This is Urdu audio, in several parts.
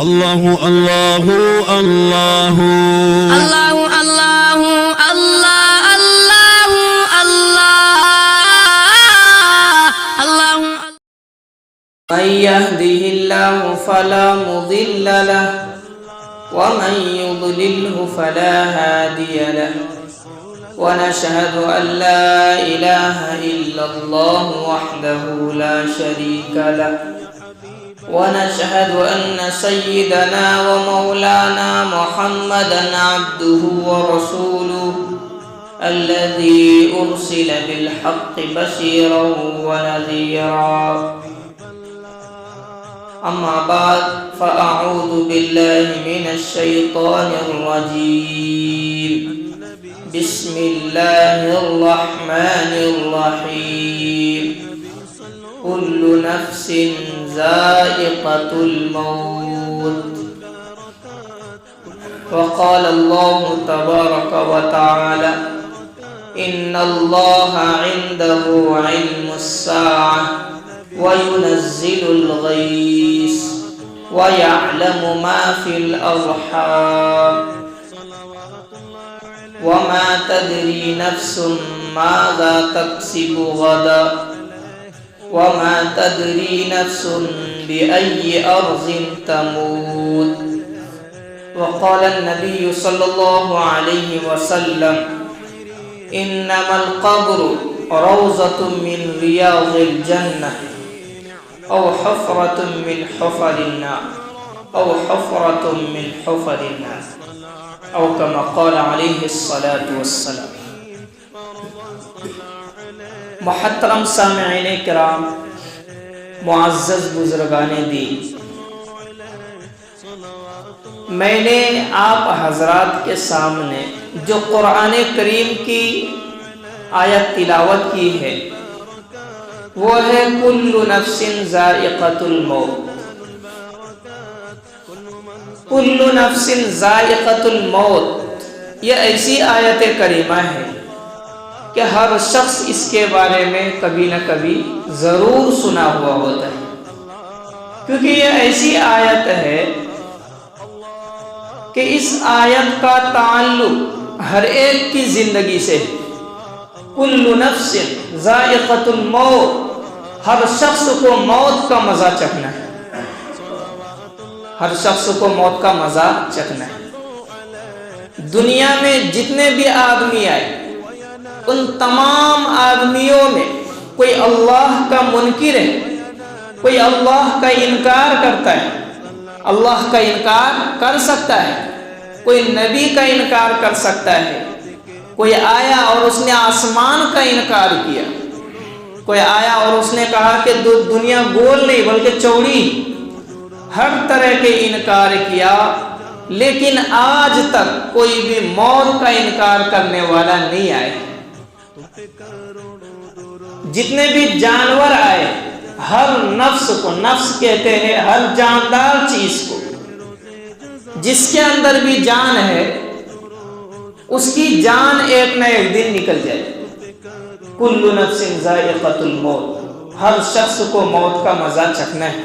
الله الله الله الله الله الله الله الله من يهده الله فلا مضل له ومن يضلله فلا هادي له ونشهد أن لا إله إلا الله وحده لا شريك له ونشهد أن سيدنا ومولانا محمدا عبده ورسوله الذي أرسل بالحق بشيرا ونذيرا أما بعد فأعوذ بالله من الشيطان الرجيم بسم الله الرحمن الرحيم كل نفس ذائقة الموت وقال الله تبارك وتعالى إن الله عنده علم الساعة وينزل الغيث ويعلم ما في الأرحام وما تدري نفس ماذا تكسب غدا وما تدري نفس بأي أرض تموت وقال النبي صلى الله عليه وسلم إنما القبر روضة من رياض الجنة أو حفرة من حفر النار أو حفرة من حفر النار أو كما قال عليه الصلاة والسلام. محترم سامعین کرام، معزز بزرگان دین، میں نے آپ حضرات کے سامنے جو قرآن کریم کی آیت تلاوت کی ہے وہ ہے کل نفس ذائقۃ الموت. کل نفس ذائقۃ الموت، یہ ایسی آیت کریمہ ہے کہ ہر شخص اس کے بارے میں کبھی نہ کبھی ضرور سنا ہوا ہوتا ہے، کیونکہ یہ ایسی آیت ہے کہ اس آیت کا تعلق ہر ایک کی زندگی سے ہے. کل نفس ذائقۃ الموت، ہر شخص کو موت کا مزہ چکھنا ہے، ہر شخص کو موت کا مزہ چکھنا ہے. دنیا میں جتنے بھی آدمی آئے ان تمام آدمیوں میں کوئی اللہ کا منکر ہے، کوئی اللہ کا انکار کرتا ہے، اللہ کا انکار کر سکتا ہے، کوئی نبی کا انکار کر سکتا ہے، کوئی آیا اور اس نے آسمان کا انکار کیا، کوئی آیا اور اس نے کہا کہ دنیا گول نہیں بلکہ چوڑی، ہر طرح کے انکار کیا، لیکن آج تک کوئی بھی موت کا انکار کرنے والا نہیں آئے. جتنے بھی جانور آئے، ہر نفس کو، نفس کہتے ہیں ہر جاندار چیز کو، جس کے اندر بھی جان ہے اس کی جان ایک نہ ایک دن نکل جائے. کل نفس ذائقۃ الموت، ہر شخص کو موت کا مزہ چکھنا ہے.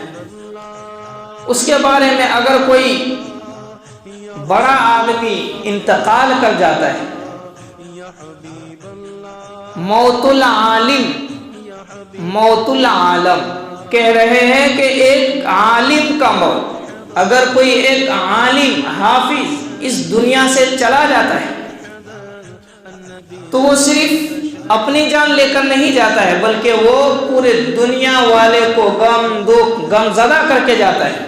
اس کے بارے میں اگر کوئی بڑا آدمی انتقال کر جاتا ہے، موت العالم، موت العالم کہہ رہے ہیں کہ ایک عالم کا موت، اگر کوئی ایک عالم حافظ اس دنیا سے چلا جاتا ہے تو وہ صرف اپنی جان لے کر نہیں جاتا ہے بلکہ وہ پورے دنیا والے کو غم زدہ کر کے جاتا ہے.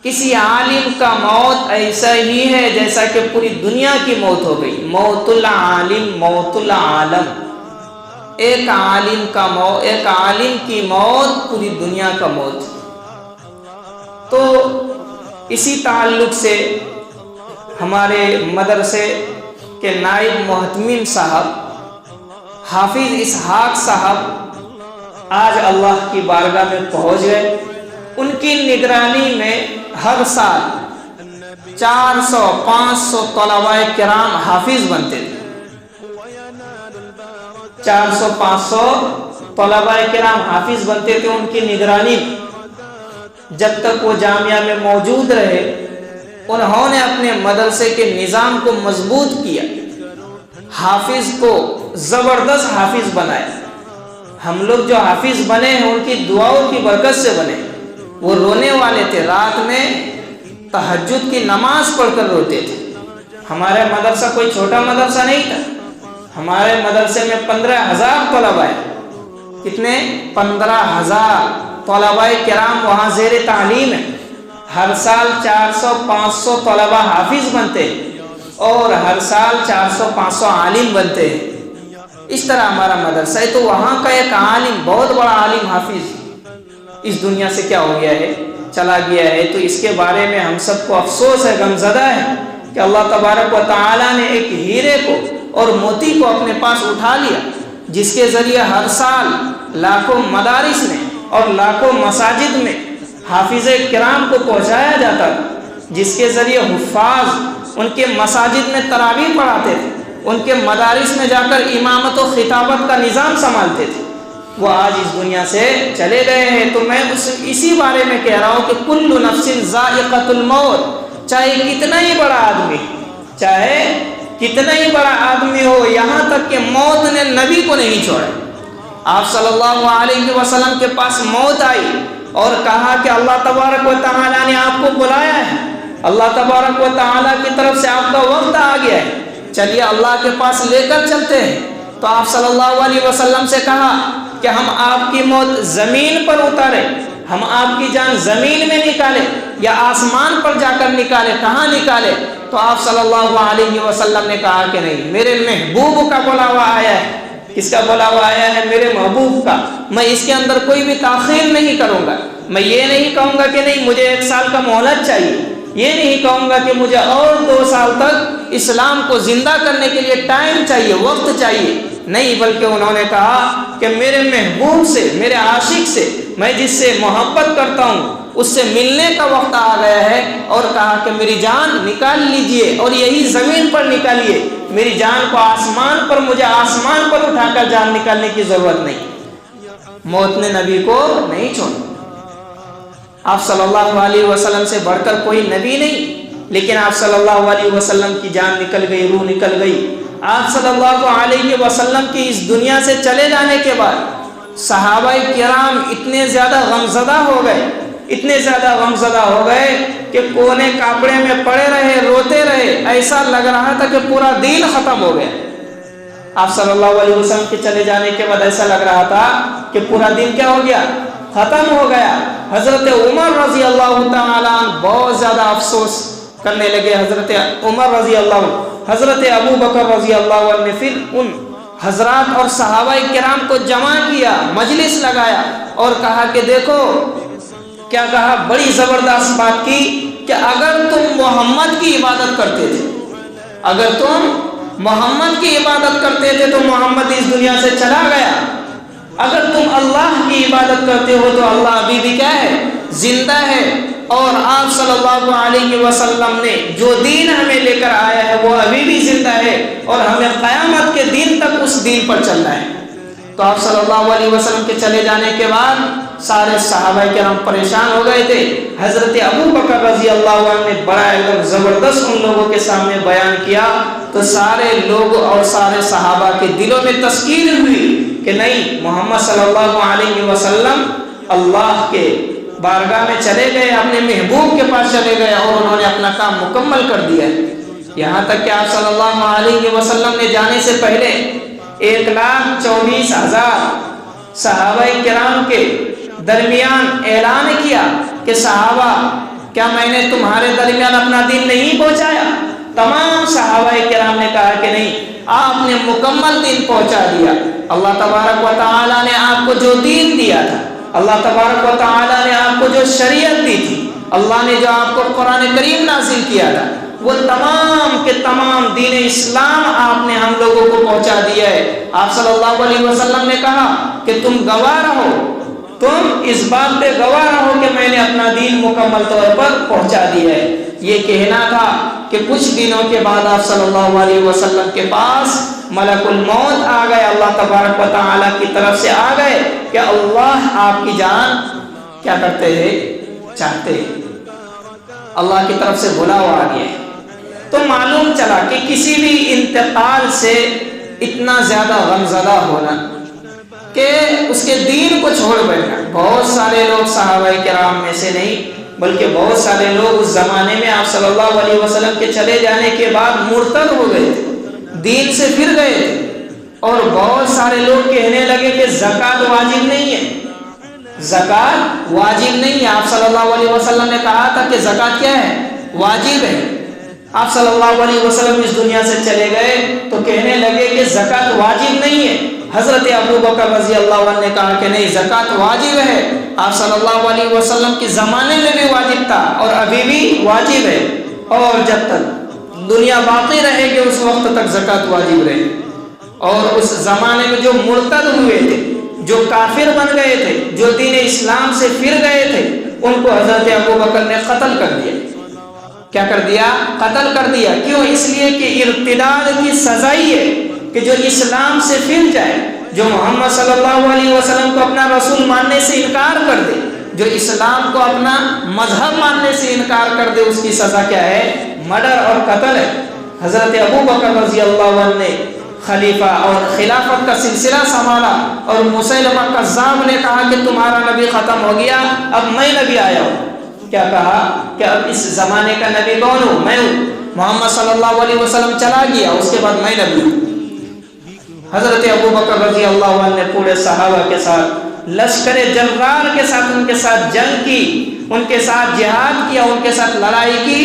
کسی عالم کا موت ایسا ہی ہے جیسا کہ پوری دنیا کی موت ہو گئی. موت العالم، موت العالم، ایک عالم کا موت، ایک عالم کی موت پوری دنیا کا موت. تو اسی تعلق سے ہمارے مدرسے کے نائب محتمم صاحب حافظ اسحاق صاحب آج اللہ کی بارگاہ میں پہنچ گئے. ان کی نگرانی میں ہر سال 400-500 طلباء کرام حافظ بنتے تھے. 400-500 طلباء کرام حافظ بنتے تھے ان کی نگرانی. جب تک وہ جامعہ میں موجود رہے انہوں نے اپنے مدرسے کے نظام کو مضبوط کیا، حافظ کو زبردست حافظ بنایا۔ ہم لوگ جو حافظ بنے ہیں ان کی دعاؤں کی برکت سے بنے۔ وہ رونے والے تھے، رات میں تہجد کی نماز پڑھ کر روتے تھے۔ ہمارے مدرسہ کوئی چھوٹا مدرسہ نہیں تھا، ہمارے مدرسے میں 15,000 طلباء ہیں۔ کتنے؟ 15,000 طلباء کرام وہاں زیر تعلیم ہیں۔ ہر سال 400-500 طلباء حافظ بنتے ہیں اور ہر سال 400-500 عالم بنتے ہیں۔ اس طرح ہمارا مدرسہ ہے۔ تو وہاں کا ایک عالم، بہت بڑا عالم حافظ اس دنیا سے کیا ہو گیا ہے؟ چلا گیا ہے۔ تو اس کے بارے میں ہم سب کو افسوس ہے، غمزدہ ہے کہ اللہ تبارک و تعالیٰ نے ایک ہیرے کو اور موتی کو اپنے پاس اٹھا لیا، جس کے ذریعے ہر سال لاکھوں مدارس میں اور لاکھوں مساجد میں حافظ کرام کو پہنچایا جاتا تھا، جس کے ذریعے حفاظ ان کے مساجد میں تراویح پڑھاتے تھے، ان کے مدارس میں جا کر امامت و خطابت کا نظام سنبھالتے تھے۔ وہ آج اس دنیا سے چلے گئے ہیں۔ تو میں اسی بارے میں کہہ رہا ہوں کہ کل نفس ذائقۃ الموت، چاہے کتنا ہی بڑا آدمی، چاہے کتنا ہی بڑا آدمی ہو، یہاں تک کہ موت نے نبی کو نہیں چھوڑا۔ آپ صلی اللہ علیہ وسلم کے پاس موت آئی اور کہا کہ اللہ تبارک و تعالیٰ نے آپ کو بلایا ہے، اللہ تبارک و تعالیٰ کی طرف سے آپ کا وقت آ گیا ہے، چلیے اللہ کے پاس لے کر چلتے ہیں۔ تو آپ صلی اللہ علیہ وسلم سے کہا کہ ہم آپ کی موت زمین پر اتارے، ہم آپ کی جان زمین میں نکالے یا آسمان پر جا کر نکالے، کہاں نکالے؟ تو آپ صلی اللہ علیہ وسلم نے کہا کہ نہیں، میرے محبوب کا بلاوا آیا ہے۔ کس کا بلاوا آیا ہے؟ میرے محبوب کا۔ میں اس کے اندر کوئی بھی تاخیر نہیں کروں گا۔ میں یہ نہیں کہوں گا کہ نہیں مجھے 1 سال کا مہلت چاہیے، یہ نہیں کہوں گا کہ مجھے اور 2 سال تک اسلام کو زندہ کرنے کے لیے ٹائم چاہیے، وقت چاہیے، نہیں، بلکہ انہوں نے کہا کہ میرے محبوب سے، میرے عاشق سے، میں جس سے محبت کرتا ہوں اس سے ملنے کا وقت آ گیا ہے، اور کہا کہ میری جان نکال لیجئے اور یہی زمین پر نکالیے، میری جان کو آسمان پر، مجھے آسمان پر اٹھا کر جان نکالنے کی ضرورت نہیں۔ موت نے نبی کو نہیں چھوڑا۔ آپ صلی اللہ علیہ وسلم سے بڑھ کر کوئی نبی نہیں، لیکن آپ صلی اللہ علیہ وسلم کی جان نکل گئی، روح نکل گئی۔ آپ صلی اللہ علیہ وسلم کی اس دنیا سے چلے جانے کے بعد صحابہ کرام اتنے زیادہ غمزدہ ہو گئے، اتنے زیادہ غمزدہ ہو گئے کہ کونے کپڑے میں پڑے رہے، روتے رہے، ایسا لگ رہا تھا کہ پورا دین ختم ہو گیا۔ آپ صلی اللہ علیہ وسلم کے چلے جانے کے بعد ایسا لگ رہا تھا کہ پورا دین کیا ہو گیا؟ ختم ہو گیا۔ حضرت عمر رضی اللہ تعالیٰ عنہ بہت زیادہ افسوس کرنے لگے۔ حضرت عمر رضی اللہ عنہ، حضرت ابو بکر رضی اللہ عنہ نے پھر ان حضرات اور صحابہ کرام کو جمع کیا، مجلس لگایا اور کہا کہ دیکھو، کیا کہا؟ بڑی زبردست بات کی کہ اگر تم محمد کی عبادت کرتے تھے، اگر تم محمد کی عبادت کرتے تھے تو محمد اس دنیا سے چلا گیا، اگر تم اللہ کی عبادت کرتے ہو تو اللہ ابھی بھی کیا ہے؟ زندہ ہے، اور آپ صلی اللہ علیہ وسلم نے جو دین ہمیں لے کر آیا ہے وہ ابھی بھی زندہ ہے، اور ہمیں قیامت کے دن تک اس دین پر چلنا ہے۔ تو آپ صلی اللہ علیہ وسلم کے چلے جانے کے بعد سارے صحابہ کرام پریشان ہو گئے تھے۔ حضرت ابو بکر رضی اللہ عنہ نے بڑا ایک دم زبردست ان لوگوں کے سامنے بیان کیا، تو سارے لوگ اور سارے صحابہ کے دلوں میں تسکین ہوئی کہ نہیں، محمد صلی اللہ علیہ وسلم اللہ کے بارگاہ میں چلے گئے، اپنے محبوب کے پاس چلے گئے اور انہوں نے اپنا کام مکمل کر دیا۔ یہاں تک کہ آپ صلی اللہ علیہ وسلم نے جانے سے پہلے 1,24,000 صحابہ کرام کے درمیان اعلان کیا کہ صحابہ، کیا میں نے تمہارے درمیان اپنا دین نہیں پہنچایا؟ تمام صحابہ کرام نے کہا کہ نہیں، آپ نے مکمل دین پہنچا دیا۔ اللہ تبارک و تعالیٰ نے آپ کو جو دین دیا تھا، اللہ تبارک و تعالیٰ نے آپ کو جو شریعت دی تھی، اللہ نے جو آپ کو قرآن کریم نازل کیا تھا، وہ تمام کے تمام دین اسلام آپ نے ہم لوگوں کو پہنچا دیا ہے۔ آپ صلی اللہ علیہ وسلم نے کہا کہ تم گواہ رہو، تم اس بات پہ گواہ رہو کہ میں نے اپنا دین مکمل طور پر پہنچا دیا ہے۔ یہ کہنا تھا کہ کچھ دنوں کے بعد آپ صلی اللہ علیہ وسلم کے پاس ملک الموت آ گئے، اللہ تبارک و تعالیٰ کی طرف سے آ گئے کہ اللہ آپ کی جان کیا کرتے ہیں؟ چاہتے ہیں، اللہ کی طرف سے بلاوا آ گیا ہے۔ تو معلوم چلا کہ کسی بھی انتقال سے اتنا زیادہ غمزدہ ہونا کہ اس کے دین کو چھوڑ بیٹھنا۔ بہت سارے لوگ صحابہ کرام میں سے نہیں بلکہ بہت سارے لوگ اس زمانے میں آپ صلی اللہ علیہ وسلم کے چلے جانے کے بعد مرتد ہو گئے تھے، دین سے پھر گئے تھے، اور بہت سارے لوگ کہنے لگے کہ زکوٰۃ واجب نہیں ہے، زکوٰۃ واجب نہیں ہے۔ آپ صلی اللہ علیہ وسلم نے کہا تھا کہ زکوٰۃ کیا ہے؟ واجب ہے۔ آپ صلی اللہ علیہ وسلم اس دنیا سے چلے گئے تو کہنے لگے کہ زکوٰۃ واجب نہیں ہے۔ حضرت ابو بکر رضی اللہ عنہ نے کہا کہ نہیں، زکوٰۃ واجب ہے۔ آپ صلی اللہ علیہ وسلم کے زمانے میں بھی واجب تھا اور ابھی بھی واجب ہے، اور جب تک دنیا باقی رہے گی اس وقت تک زکوٰۃ واجب رہے گی۔ اور اس زمانے میں جو مرتد ہوئے تھے، جو کافر بن گئے تھے، جو دین اسلام سے پھر گئے تھے، ان کو حضرت ابو بکر نے قتل کر دیا۔ کیا کر دیا؟ قتل کر دیا۔ کیوں؟ اس لیے کہ ارتداد کی سزا ہی ہے کہ جو اسلام سے پھر جائے، جو محمد صلی اللہ علیہ وسلم کو اپنا رسول ماننے سے انکار کر دے، جو اسلام کو اپنا مذہب ماننے سے انکار کر دے، اس کی سزا کیا ہے؟ مرڈر اور قتل ہے۔ حضرت ابو بکر رضی اللہ عنہ نے خلیفہ اور خلافت کا سلسلہ سنبھالا، اور مسیلمہ کذاب نے کہا کہ تمہارا نبی ختم ہو گیا، اب میں نبی آیا ہوں۔ کیا کہا کہ اب اس زمانے کا نبی کون ہوں؟ میں ہوں۔ محمد صلی اللہ علیہ وسلم چلا گیا، اس کے بعد میں نبی ہوں۔ حضرت ابو بکر رضی اللہ عنہ نے پورے صحابہ کے ساتھ، لشکر جرار کے ساتھ ان کے ساتھ جنگ کی، ان کے ساتھ جہاد کیا، ان کے ساتھ لڑائی کی،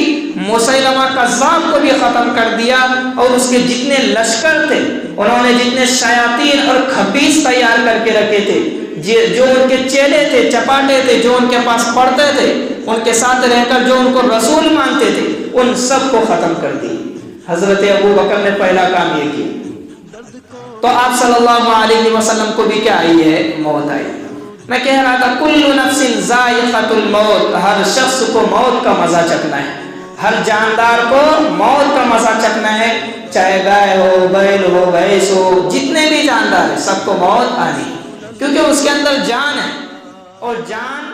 مسیلمہ کذاب کو بھی ختم کر دیا، اور اس کے جتنے لشکر تھے، انہوں نے جتنے شیاطین اور خبیث تیار کر کے رکھے تھے، جو ان کے چیلے تھے، چپاٹے تھے، جو ان کے پاس پڑھتے تھے، ان کے ساتھ رہ کر جو ان کو رسول مانتے تھے، ان سب کو ختم کر دی۔ حضرت ابو بکر نے پہلا کام یہ کیا۔ تو آپ صلی اللہ علیہ وسلم کو بھی کیا آئی ہے؟ موت آئی۔ میں کہہ رہا تھا کل نفس ذائقۃ الموت، ہر شخص کو موت کا مزہ چکھنا ہے، ہر جاندار کو موت کا مزہ چکھنا ہے، چاہے گائے ہو، بیل ہو، بھینس ہو، جتنے بھی جاندار ہیں سب کو موت آنی، کیونکہ اس کے اندر جان ہے، اور جان